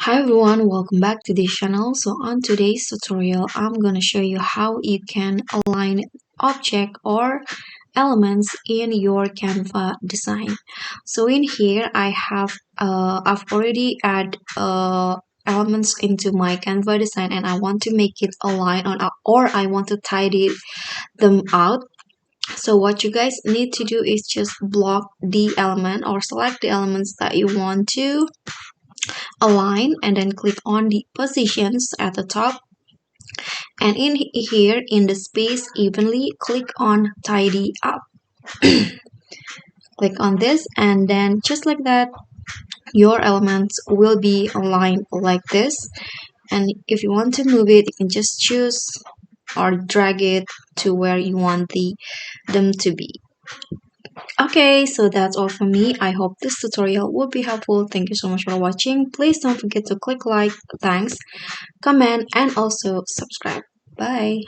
Hi everyone, welcome back to this channel. So on today's tutorial, I'm gonna show you how you can align object or elements in your Canva design. So in here, I've already add elements into my Canva design, and I want to make it align or I want to tidy them out. So what you guys need to do is just block the element or select the elements that you want to align, and then click on the positions at the top, and in here in the space evenly click on tidy up. Click on this, and then just like that your elements will be aligned like this. And if you want to move it, you can just choose or drag it to where you want them to be. Okay, so that's all from me. I hope this tutorial will be helpful. Thank you so much for watching. Please don't forget to click like, thanks, comment, and also subscribe. Bye.